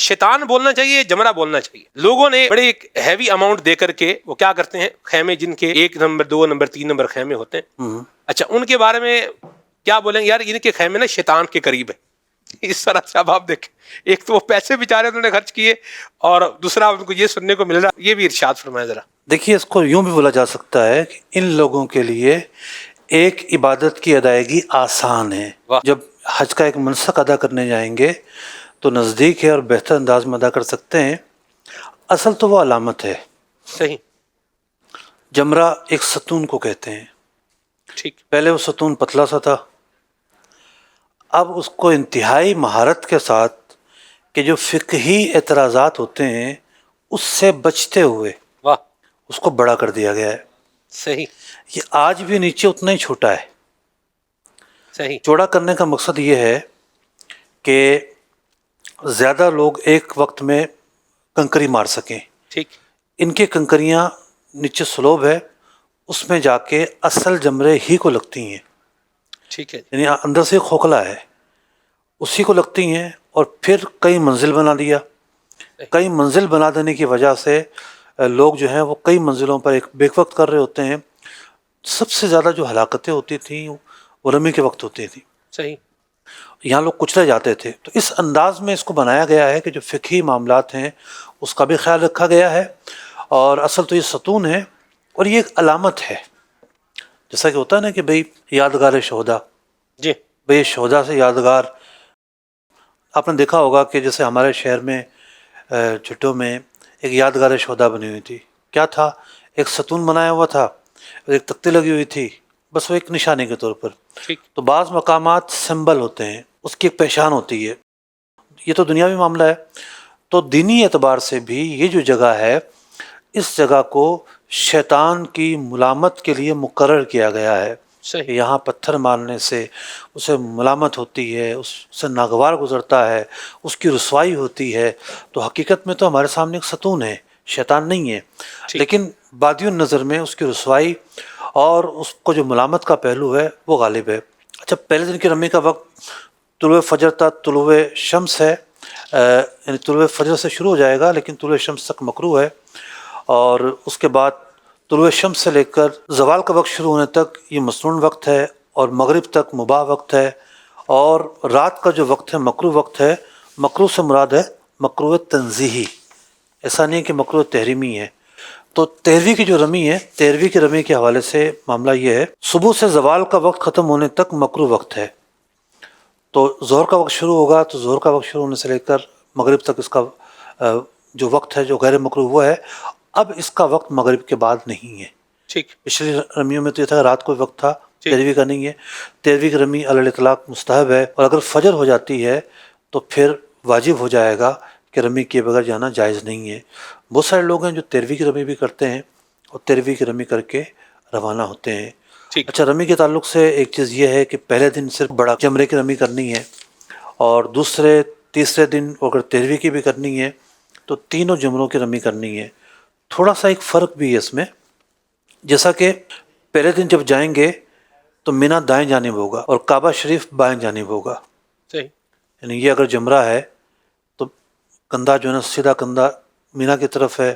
شیطان بولنا چاہیے، جمرہ بولنا چاہیے؟ لوگوں نے بڑے ایک ہیوی اماؤنٹ دے کر کے وہ کیا کرتے ہیں، خیمے جن کے 1 نمبر 2 نمبر 3 نمبر خیمے ہوتے ہیں، اچھا ان کے بارے میں کیا بولیں گے؟ یار ان کے خیمے نا شیطان کے قریب ہے. اس طرح سے اب آپ دیکھیں، ایک تو وہ پیسے بیچارے انہوں نے خرچ کیے، اور دوسرا ان کو یہ سننے کو مل رہا. یہ بھی ارشاد فرمائے ذرا. دیکھیے اس کو یوں بھی بولا جا سکتا ہے کہ ان لوگوں کے لیے ایک عبادت کی ادائیگی آسان ہے. واہ. جب حج کا ایک منسک ادا کرنے جائیں گے تو نزدیک ہے اور بہتر انداز میں ادا کر سکتے ہیں. اصل تو وہ علامت ہے. صحیح. جمرہ ایک ستون کو کہتے ہیں. ٹھیک. پہلے وہ ستون پتلا سا تھا، اب اس کو انتہائی مہارت کے ساتھ کہ جو فقہی اعتراضات ہوتے ہیں اس سے بچتے ہوئے واہ. اس کو بڑا کر دیا گیا ہے. صحیح. یہ آج بھی نیچے اتنا ہی چھوٹا ہے. صحیح. چوڑا کرنے کا مقصد یہ ہے کہ زیادہ لوگ ایک وقت میں کنکری مار سکیں. ٹھیک. ان کی کنکریاں نیچے سلوب ہے، اس میں جا کے اصل جمرے ہی کو لگتی ہیں. ٹھیک ہے. یعنی اندر سے کھوکھلا ہے، اسی کو لگتی ہیں. اور پھر کئی منزل بنا دیا. کئی منزل بنا دینے کی وجہ سے لوگ جو ہیں وہ کئی منزلوں پر ایک بیک وقت کر رہے ہوتے ہیں. سب سے زیادہ جو ہلاکتیں ہوتی تھیں وہ رمی کے وقت ہوتی تھیں. صحیح. یہاں لوگ کچلے جاتے تھے. تو اس انداز میں اس کو بنایا گیا ہے کہ جو فقہی معاملات ہیں اس کا بھی خیال رکھا گیا ہے. اور اصل تو یہ ستون ہے اور یہ ایک علامت ہے. جیسا کہ ہوتا ہے نا کہ بھئی یادگار شہداء، جی. بھئی شہداء سے یادگار. آپ نے دیکھا ہوگا کہ جیسے ہمارے شہر میں چھٹوں میں ایک یادگار شہداء بنی ہوئی تھی. کیا تھا؟ ایک ستون بنایا ہوا تھا، ایک تختی لگی ہوئی تھی، بس وہ ایک نشانے کے طور پر. ٹھیک. تو بعض مقامات سمبل ہوتے ہیں، اس کی ایک پہچان ہوتی ہے. یہ تو دنیاوی معاملہ ہے. تو دینی اعتبار سے بھی یہ جو جگہ ہے، اس جگہ کو شیطان کی ملامت کے لیے مقرر کیا گیا ہے. صحیح. یہاں پتھر مارنے سے اسے ملامت ہوتی ہے، اس سے ناگوار گزرتا ہے، اس کی رسوائی ہوتی ہے. تو حقیقت میں تو ہمارے سامنے ایک ستون ہے، شیطان نہیں ہے. لیکن بادی النظر میں اس کی رسوائی اور اس کو جو ملامت کا پہلو ہے وہ غالب ہے. اچھا، پہلے دن کی رمی کا وقت طلوع فجر تک طلوع شمس ہے، یعنی طلوع فجر سے شروع ہو جائے گا لیکن طلوع شمس تک مکروہ ہے. اور اس کے بعد طلوع شمس سے لے کر زوال کا وقت شروع ہونے تک یہ مسنون وقت ہے، اور مغرب تک مباح وقت ہے. اور رات کا جو وقت ہے مکروہ وقت ہے. مکروہ سے مراد ہے مکروہ تنزیہی، ایسا نہیں کہ مکروہ تحریمی ہے. تو 13ویں کی جو رمی ہے، 13ویں کی رمی کے حوالے سے معاملہ یہ ہے، صبح سے زوال کا وقت ختم ہونے تک مکروہ وقت ہے. تو ظہر کا وقت شروع ہوگا تو ظہر کا وقت شروع ہونے سے لے کر مغرب تک اس کا جو وقت ہے جو غیر مکروہ وہ ہے. اب اس کا وقت مغرب کے بعد نہیں ہے. ٹھیک. پچھلی رمیوں میں تو یہ تھا رات کو وقت تھا، 13ویں کا نہیں ہے. 13ویں کی رمی علی الاطلاق مستحب ہے، اور اگر فجر ہو جاتی ہے تو پھر واجب ہو جائے گا کہ رمی کیے بغیر جانا جائز نہیں ہے. بہت سارے لوگ ہیں جو 13ویں کی رمی بھی کرتے ہیں اور 13ویں کی رمی کر کے روانہ ہوتے ہیں. اچھا، رمی کے تعلق سے ایک چیز یہ ہے کہ پہلے دن صرف بڑا جمرے کی رمی کرنی ہے، اور دوسرے تیسرے دن اگر 13ویں کی بھی کرنی ہے تو تینوں جمروں کی رمی کرنی ہے. تھوڑا سا ایک فرق بھی ہے اس میں، جیسا کہ پہلے دن جب جائیں گے تو مینا دائیں جانب ہوگا اور کعبہ شریف بائیں جانب ہوگا. صحیح. یعنی یہ اگر جمرہ ہے تو کندھا جو ہے نا سیدھا کندھا مینا کی طرف ہے،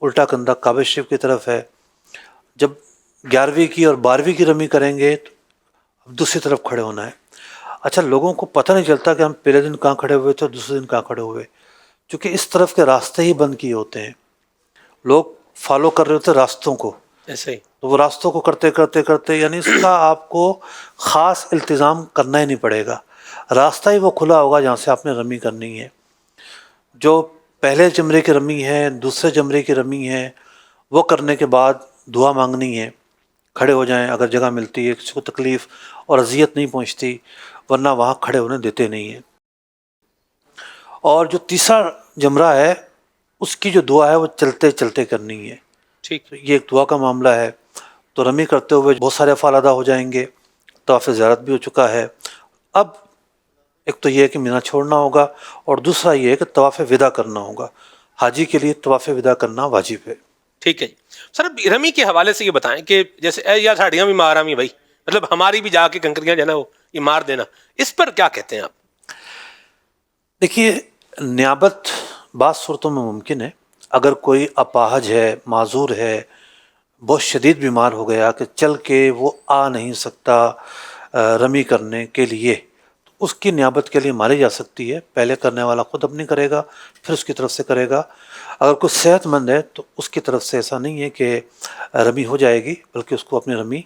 الٹا کندھا کعبہ شریف کی طرف ہے. جب 11ویں کی اور 12ویں کی رمی کریں گے تو دوسری طرف کھڑے ہونا ہے. اچھا، لوگوں کو پتہ نہیں چلتا کہ ہم پہلے دن کہاں کھڑے ہوئے تھے اور دوسرے دن کہاں کھڑے ہوئے، کیونکہ اس طرف کے راستے ہی بند کیے ہوتے ہیں. لوگ فالو کر رہے ہوتے راستوں کو، ایسے ہی. تو وہ راستوں کو کرتے کرتے کرتے، یعنی اس کا آپ کو خاص التزام کرنا ہی نہیں پڑے گا. راستہ ہی وہ کھلا ہوگا جہاں سے آپ نے رمی کرنی ہے. جو پہلے جمرے کی رمی ہے، دوسرے جمرے کی رمی ہے، وہ کرنے کے بعد دعا مانگنی ہے. کھڑے ہو جائیں اگر جگہ ملتی ہے، کسی کو تکلیف اور اذیت نہیں پہنچتی، ورنہ وہاں کھڑے ہونے دیتے نہیں ہیں. اور جو تیسرا جمرہ ہے اس کی جو دعا ہے وہ چلتے چلتے کرنی ہے. ٹھیک. یہ ایک دعا کا معاملہ ہے. تو رمی کرتے ہوئے بہت سارے افعال ادا ہو جائیں گے. طواف زیارت بھی ہو چکا ہے. اب ایک تو یہ ہے کہ مینا چھوڑنا ہوگا، اور دوسرا یہ ہے کہ طواف وداع کرنا ہوگا. حاجی کے لیے طواف وداع کرنا واجب ہے. ٹھیک ہے جی. سر رمی کے حوالے سے یہ بتائیں کہ جیسے یا ساڑیاں بھی مار آمی بھائی، مطلب ہماری بھی جا کے کنکریاں جو ہے نا وہ یہ مار دینا، اس پر کیا کہتے ہیں آپ؟ دیکھیے، نیابت بعض صورتوں میں ممکن ہے، اگر کوئی اپاہج ہے، معذور ہے، بہت شدید بیمار ہو گیا کہ چل کے وہ آ نہیں سکتا رمی کرنے کے لیے، تو اس کی نیابت کے لیے ماری جا سکتی ہے. پہلے کرنے والا خود اپنی کرے گا، پھر اس کی طرف سے کرے گا. اگر کوئی صحت مند ہے تو اس کی طرف سے ایسا نہیں ہے کہ رمی ہو جائے گی، بلکہ اس کو اپنی رمی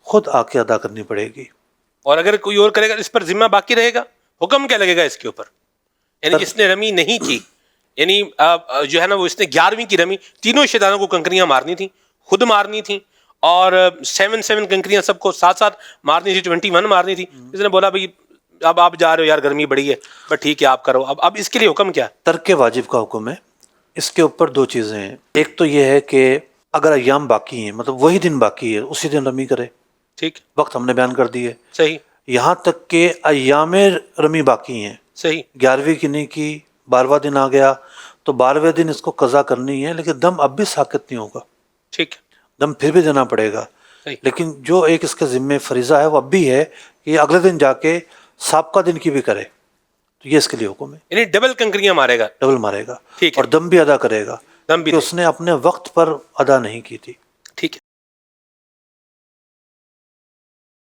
خود آ کے ادا کرنی پڑے گی. اور اگر کوئی اور کرے گا اس پر ذمہ باقی رہے گا، حکم کیا لگے گا اس کے اوپر؟ یعنی جس نے رمی نہیں کی، یعنی جو ہے نا وہ اس نے 11ویں کی رمی، تینوں شیطانوں کو کنکریاں مارنی تھیں، خود مارنی تھیں، اور 7 کنکریاں سب کو ساتھ ساتھ مارنی تھی، 21 مارنی تھی. اس نے بولا بھائی اب آپ جا رہے ہو یار، گرمی بڑی ہے، بس ٹھیک ہے آپ کرو. اب اس کے لیے حکم کیا؟ ترک واجب کا حکم ہے. اس کے اوپر دو چیزیں ہیں. ایک تو یہ ہے کہ اگر ایام باقی ہیں، مطلب وہی دن باقی ہے، اسی دن رمی کرے. ٹھیک، وقت ہم نے بیان کر دی ہے. صحیح یہاں تک کہ ایام رمی باقی ہیں، صحیح 11ویں کی نہیں کی، 12واں دن آ گیا تو 12ویں دن اس کو قضا کرنی ہے، لیکن دم اب بھی ساقط نہیں ہوگا، ٹھیک دم پھر بھی دینا پڑے گا. صحیح. لیکن جو ایک اس کے ذمے فریضہ ہے وہ اب بھی ہے کہ یہ اگلے دن جا کے سابقہ دن کی بھی کرے. تو یہ اس کے لیے حکم ہے، یعنی ڈبل کنکریاں مارے گا. ڈبل مارے گا ٹھیک ہے. اور دم بھی ادا کرے گا دم بھی کہ اس نے اپنے وقت پر ادا نہیں کی تھی.